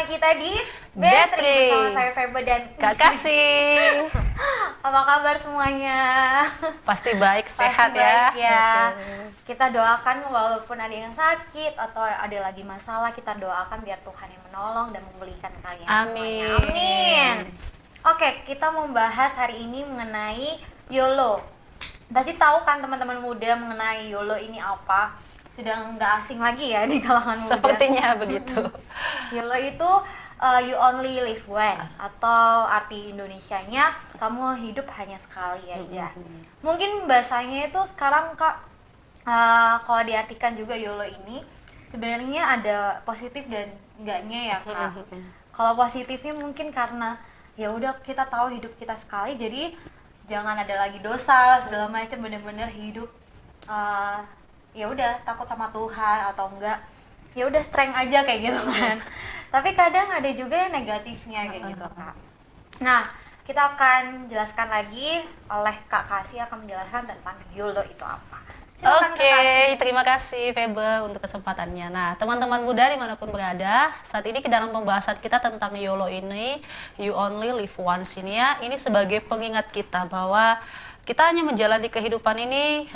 kita di Betri bersama saya Febe dan Kak Kasih. apa kabar semuanya? Pasti baik, sehat Pasti baik ya. Oke. Kita doakan walaupun ada yang sakit atau ada lagi masalah, kita doakan biar Tuhan yang menolong dan memulihkan kalian Amin. semuanya. Amin. Oke, kita mau bahas hari ini mengenai YOLO. Pasti tahu kan teman-teman muda mengenai YOLO ini apa? Sudah nggak asing lagi ya di kalangan muda. Sepertinya begitu. YOLO itu you only live once, atau arti Indonesianya kamu hidup hanya sekali aja. Mungkin bahasanya itu sekarang Kak, kalau diartikan juga YOLO ini sebenarnya ada positif dan enggaknya ya Kak. Kalau positifnya mungkin karena ya udah kita tahu hidup kita sekali, jadi jangan ada lagi dosa segala macam, bener-bener hidup ya udah takut sama Tuhan atau enggak ya udah strength aja kayak gitu kan. Tapi kadang ada juga yang negatifnya kayak gitu Kak. Nah, kita akan jelaskan lagi, oleh Kak Kasih akan menjelaskan tentang YOLO itu apa. Silakan, Kak Oke, Kasih. terima kasih Febe untuk kesempatannya. Nah, teman-teman muda dimanapun berada, saat ini dalam pembahasan kita tentang YOLO ini, You Only Live Once ini ya, ini sebagai pengingat kita bahwa kita hanya menjalani kehidupan ini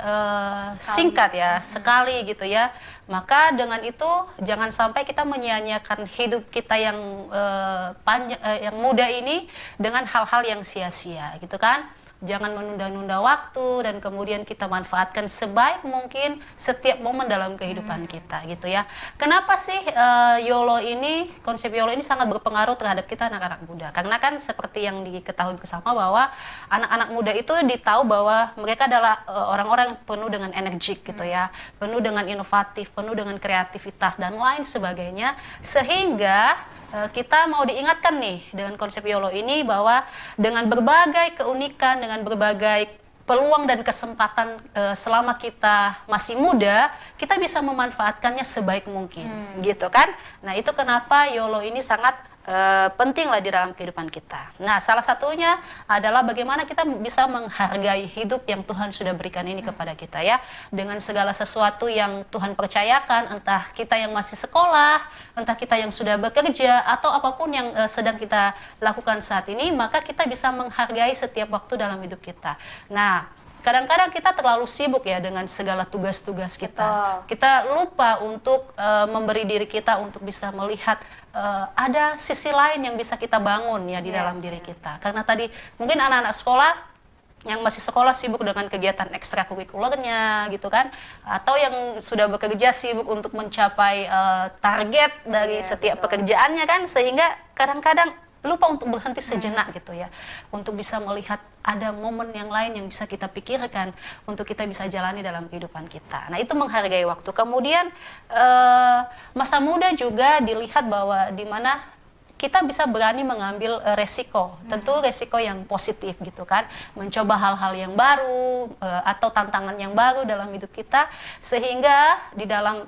singkat ya, sekali gitu ya. Maka dengan itu jangan sampai kita menyia-nyiakan hidup kita yang yang muda ini dengan hal-hal yang sia-sia gitu kan. Jangan menunda-nunda waktu dan kemudian kita manfaatkan sebaik mungkin setiap momen dalam kehidupan kita gitu ya. Kenapa sih YOLO ini, konsep YOLO ini sangat berpengaruh terhadap kita anak-anak muda? Karena kan seperti yang diketahui bersama bahwa anak-anak muda itu ditahu bahwa mereka adalah orang-orang penuh dengan energik gitu ya, penuh dengan inovatif, penuh dengan kreativitas dan lain sebagainya, sehingga kita mau diingatkan nih dengan konsep YOLO ini bahwa dengan berbagai keunikan, dengan berbagai peluang dan kesempatan selama kita masih muda, kita bisa memanfaatkannya sebaik mungkin, gitu kan? Nah, itu kenapa YOLO ini sangat penting lah di dalam kehidupan kita. Nah, salah satunya adalah bagaimana kita bisa menghargai hidup yang Tuhan sudah berikan ini kepada kita ya, dengan segala sesuatu yang Tuhan percayakan, entah kita yang masih sekolah, entah kita yang sudah bekerja, atau apapun yang sedang kita lakukan saat ini, maka kita bisa menghargai setiap waktu dalam hidup kita. Nah, kadang-kadang kita terlalu sibuk ya dengan segala tugas-tugas kita. Betul. Kita lupa untuk memberi diri kita untuk bisa melihat ada sisi lain yang bisa kita bangun ya di dalam diri kita. Karena tadi mungkin anak-anak sekolah yang masih sekolah sibuk dengan kegiatan ekstrakurikulernya gitu kan, atau yang sudah bekerja sibuk untuk mencapai target dari setiap pekerjaannya kan, sehingga kadang-kadang lupa untuk berhenti sejenak gitu ya, untuk bisa melihat ada momen yang lain yang bisa kita pikirkan untuk kita bisa jalani dalam kehidupan kita. Nah, itu menghargai waktu. Kemudian masa muda juga dilihat bahwa di mana kita bisa berani mengambil resiko, tentu resiko yang positif gitu kan, mencoba hal-hal yang baru atau tantangan yang baru dalam hidup kita, sehingga di dalam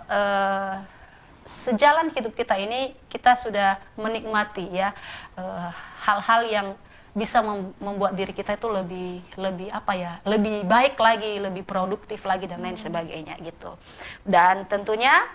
sejalan hidup kita ini kita sudah menikmati ya hal-hal yang bisa membuat diri kita itu lebih apa ya, lebih baik lagi, lebih produktif lagi dan lain sebagainya gitu. Dan tentunya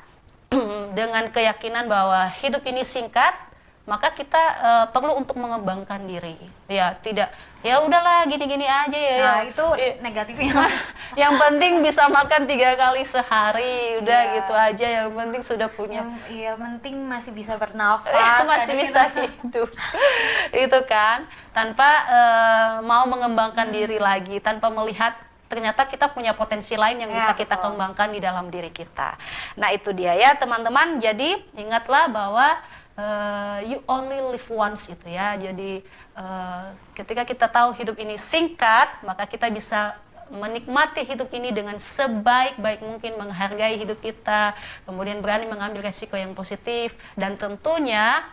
dengan keyakinan bahwa hidup ini singkat, maka kita perlu untuk mengembangkan diri ya, tidak ya udahlah gini-gini aja ya. Nah, itu negatifnya. Yang penting bisa makan 3 kali sehari, udah gitu aja, yang penting sudah punya Iya, penting masih bisa bernafas, masih bisa hidup itu kan, tanpa mau mengembangkan diri lagi, tanpa melihat ternyata kita punya potensi lain yang bisa kita kembangkan di dalam diri kita. Nah, itu dia ya teman-teman. Jadi ingatlah bahwa you only live once itu ya. Jadi ketika kita tahu hidup ini singkat, maka kita bisa menikmati hidup ini dengan sebaik-baik mungkin, menghargai hidup kita, kemudian berani mengambil resiko yang positif, dan tentunya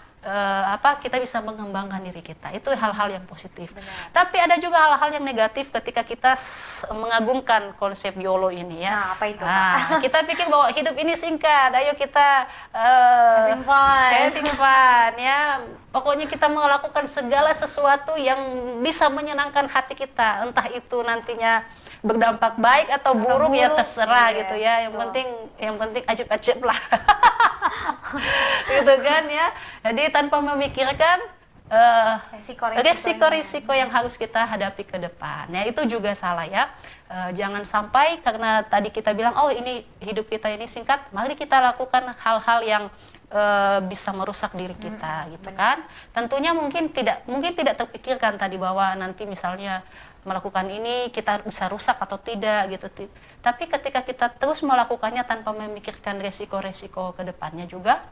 kita bisa mengembangkan diri kita. Itu hal-hal yang positif. Benar. Tapi ada juga hal-hal yang negatif ketika kita mengagungkan konsep YOLO ini ya. Nah, apa itu, Nah, kita pikir bahwa hidup ini singkat, ayo kita having fun ya. Pokoknya kita melakukan segala sesuatu yang bisa menyenangkan hati kita. Entah itu nantinya berdampak baik atau buruk ya terserah gitu ya. Yang penting ajib-ajib lah. Gitu kan ya. Jadi tanpa memikirkan resiko-resiko yang harus kita hadapi ke depan. Ya, itu juga salah ya. Jangan sampai karena tadi kita bilang, oh ini hidup kita ini singkat, mari kita lakukan hal-hal yang bisa merusak diri kita, gitu kan. Tentunya mungkin tidak terpikirkan tadi bahwa nanti misalnya melakukan ini kita bisa rusak atau tidak gitu. Tapi ketika kita terus melakukannya tanpa memikirkan resiko-resiko ke depannya juga,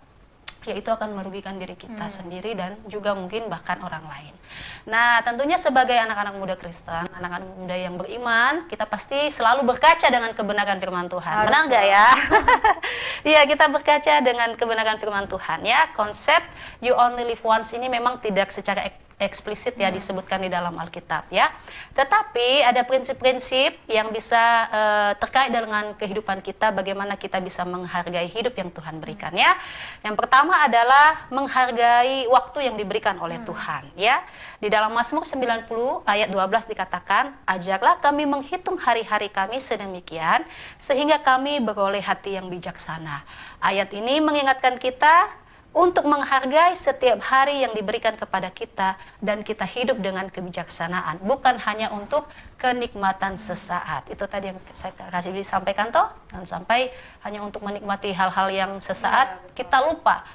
ya itu akan merugikan diri kita sendiri dan juga mungkin bahkan orang lain. Nah, tentunya sebagai anak-anak muda Kristen, anak-anak muda yang beriman, kita pasti selalu berkaca dengan kebenaran firman Tuhan. Benar nggak ya? Iya, kita berkaca dengan kebenaran firman Tuhan ya. Konsep you only live once ini memang tidak secara eksplisit ya disebutkan di dalam Alkitab ya. Tetapi ada prinsip-prinsip yang bisa terkait dengan kehidupan kita, bagaimana kita bisa menghargai hidup yang Tuhan berikan ya. Yang pertama adalah menghargai waktu yang diberikan oleh Tuhan ya. Di dalam Mazmur 90 ayat 12 dikatakan, ajarlah kami menghitung hari-hari kami sedemikian sehingga kami beroleh hati yang bijaksana. Ayat ini mengingatkan kita untuk menghargai setiap hari yang diberikan kepada kita dan kita hidup dengan kebijaksanaan, bukan hanya untuk kenikmatan sesaat. Itu tadi yang saya kasih disampaikan toh, dan sampai hanya untuk menikmati hal-hal yang sesaat, kita lupa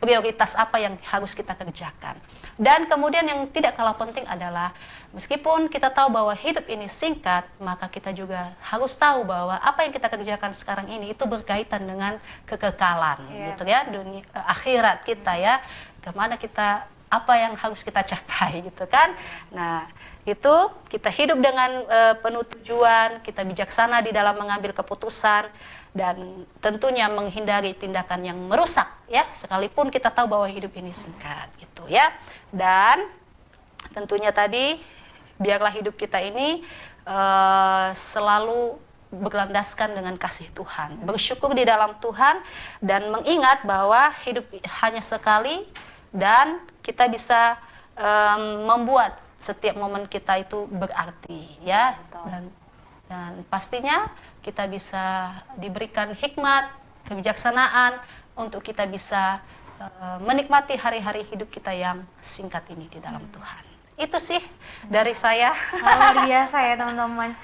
prioritas apa yang harus kita kerjakan. Dan kemudian yang tidak kalah penting adalah meskipun kita tahu bahwa hidup ini singkat, maka kita juga harus tahu bahwa apa yang kita kerjakan sekarang ini itu berkaitan dengan kekekalan, gitu ya, dunia akhirat kita ya, kemana kita, apa yang harus kita capai, gitu kan. Nah, itu kita hidup dengan penuh tujuan, kita bijaksana di dalam mengambil keputusan, dan tentunya menghindari tindakan yang merusak ya, sekalipun kita tahu bahwa hidup ini singkat, gitu ya. Dan tentunya tadi biarlah hidup kita ini selalu berlandaskan dengan kasih Tuhan, bersyukur di dalam Tuhan, dan mengingat bahwa hidup hanya sekali dan kita bisa membuat setiap momen kita itu berarti ya. Dan pastinya kita bisa diberikan hikmat, kebijaksanaan untuk kita bisa menikmati hari-hari hidup kita yang singkat ini di dalam Tuhan. Itu sih dari saya. Luar biasa ya teman-teman.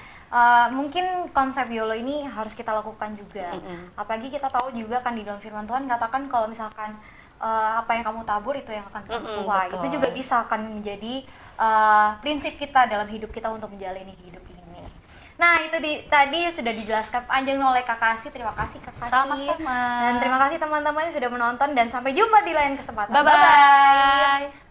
Mungkin konsep YOLO ini harus kita lakukan juga. Apalagi kita tahu juga kan di dalam firman Tuhan katakan kalau misalkan apa yang kamu tabur itu yang akan kamu tuai. Itu juga bisa akan menjadi prinsip kita dalam hidup kita untuk menjalani hidup ini. Nah, itu tadi sudah dijelaskan panjang oleh Kak Kasih. Terima kasih Kak Kasih. Sama-sama. Dan terima kasih teman-teman yang sudah menonton, dan sampai jumpa di lain kesempatan. Bye-bye.